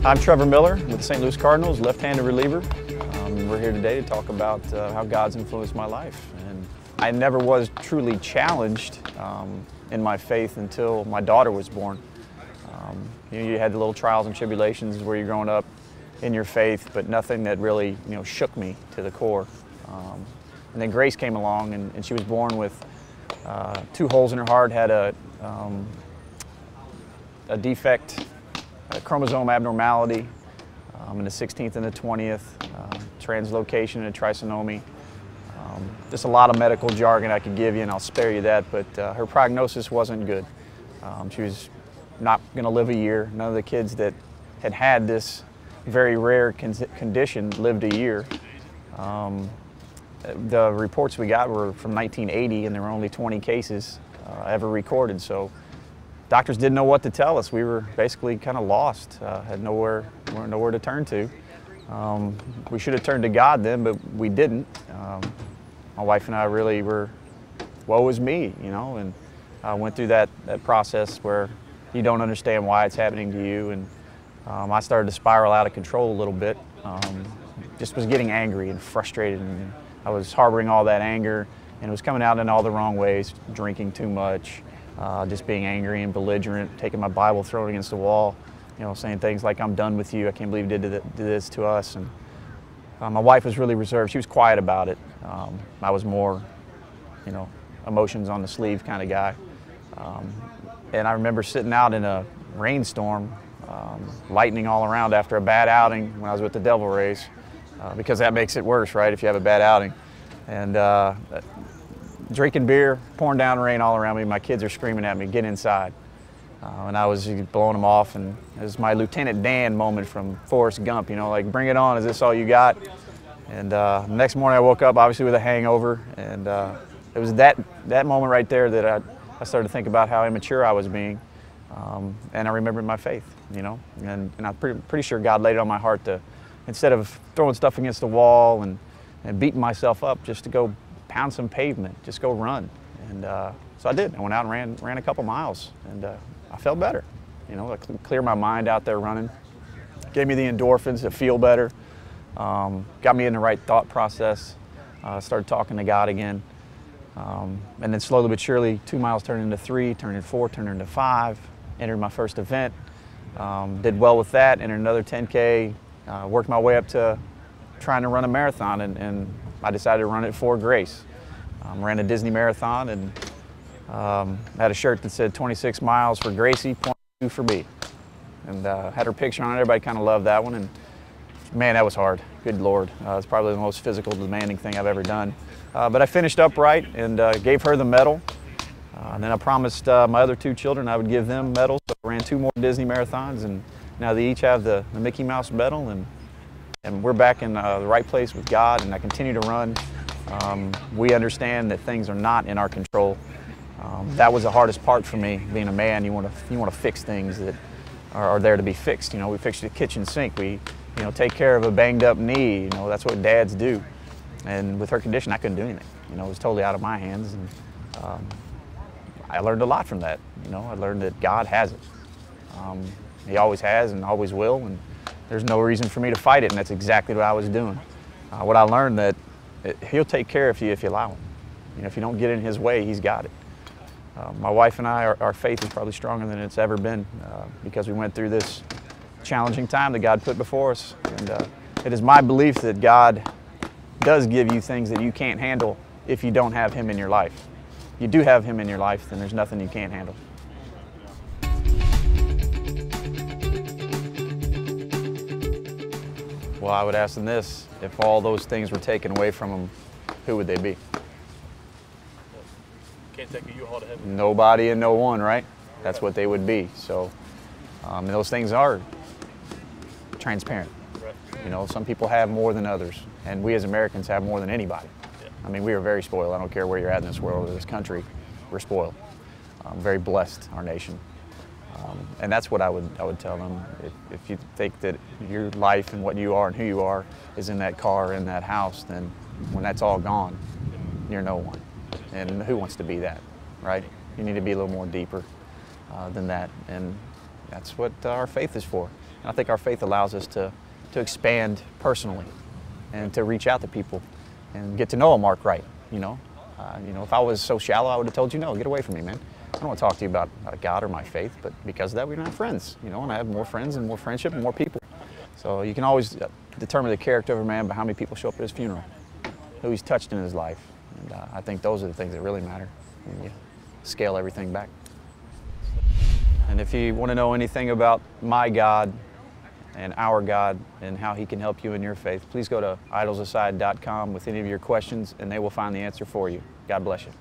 I'm Trevor Miller with the St. Louis Cardinals, left-handed reliever. We're here today to talk about how God's influenced my life. And I never was truly challenged in my faith until my daughter was born. You had the little trials and tribulations where you're growing up in your faith, but nothing that really shook me to the core. And then Grace came along, and she was born with 2 holes in her heart, had a defect, a chromosome abnormality in the 16th and the 20th, translocation and a trisomy. Just a lot of medical jargon I could give you, and I'll spare you that, but her prognosis wasn't good. She was not going to live a year. None of the kids that had this very rare condition lived a year. The reports we got were from 1980, and there were only 20 cases ever recorded. So doctors didn't know what to tell us. We were basically kind of lost, had nowhere to turn to. We should have turned to God then, but we didn't. My wife and I really were, woe is me, and I went through that process where you don't understand why it's happening to you, and I started to spiral out of control a little bit. Just was getting angry and frustrated, and I was harboring all that anger, and it was coming out in all the wrong ways, drinking too much, just being angry and belligerent, taking my Bible, throwing it against the wall, saying things like, "I'm done with you, I can't believe you did this to us." And my wife was really reserved. She was quiet about it. I was more, emotions on the sleeve kind of guy. And I remember sitting out in a rainstorm, lightning all around after a bad outing when I was with the Devil Rays, because that makes it worse, right, if you have a bad outing. And drinking beer, pouring down rain all around me. My kids are screaming at me, "Get inside." And I was blowing them off, and it was my Lieutenant Dan moment from Forrest Gump, like, "Bring it on, is this all you got?" And the next morning I woke up, obviously, with a hangover, and it was that moment right there that I started to think about how immature I was being, and I remembered my faith, and I'm pretty sure God laid it on my heart to, instead of throwing stuff against the wall and beating myself up, just to go pound some pavement, just go run. And so I did. I went out and ran a couple miles, and I felt better. I cleared my mind out there running. Gave me the endorphins to feel better. Got me in the right thought process. Started talking to God again. And then slowly but surely, 2 miles turned into 3, turned into 4, turned into 5. Entered my first event. Did well with that. Entered another 10K. Worked my way up to trying to run a marathon, and I decided to run it for Grace. Ran a Disney marathon, and had a shirt that said 26 miles for Gracie, 0.2 for me. And had her picture on it. Everybody kind of loved that one. And man, that was hard. Good Lord. It's probably the most physical, demanding thing I've ever done. But I finished upright and gave her the medal. And then I promised my other 2 children I would give them medals. So I ran 2 more Disney marathons, and now they each have the Mickey Mouse medal. And we're back in the right place with God, and I continue to run. We understand that things are not in our control. That was the hardest part for me, being a man. You want to fix things that are there to be fixed. We fixed the kitchen sink. We take care of a banged up knee. That's what dads do. And with her condition, I couldn't do anything. It was totally out of my hands. And I learned a lot from that. I learned that God has it. He always has and always will. And there's no reason for me to fight it. And that's exactly what I was doing. What I learned that He'll take care of you if you allow Him. If you don't get in His way, He's got it. My wife and I, our faith is probably stronger than it's ever been because we went through this challenging time that God put before us. And it is my belief that God does give you things that you can't handle if you don't have Him in your life. If you do have Him in your life, then there's nothing you can't handle. Well, I would ask them this: if all those things were taken away from them, who would they be? Can't take a U-Haul to heaven. Nobody and no one, right? That's what they would be. So, and those things are transparent. Right. Some people have more than others, and we as Americans have more than anybody. Yeah. I mean, we are very spoiled. I don't care where you're at in this world or this country, we're spoiled. Very blessed, our nation. And that's what I would tell them. If you think that your life and what you are and who you are is in that car, in that house, then when that's all gone, you're no one. And who wants to be that, right? You need to be a little more deeper than that. And That's what our faith is for. And I think our faith allows us to expand personally and to reach out to people and get to know a Mark Wright, you know. If I was so shallow, I would have told you, no, get away from me, man. I don't want to talk to you about God or my faith, but because of that, we're not friends, you know, and I have more friends and more friendship and more people. So you can always determine the character of a man by how many people show up at his funeral, who he's touched in his life. And I think those are the things that really matter when you scale everything back. And if you want to know anything about my God and our God and how He can help you in your faith, please go to idolsaside.com with any of your questions and they will find the answer for you. God bless you.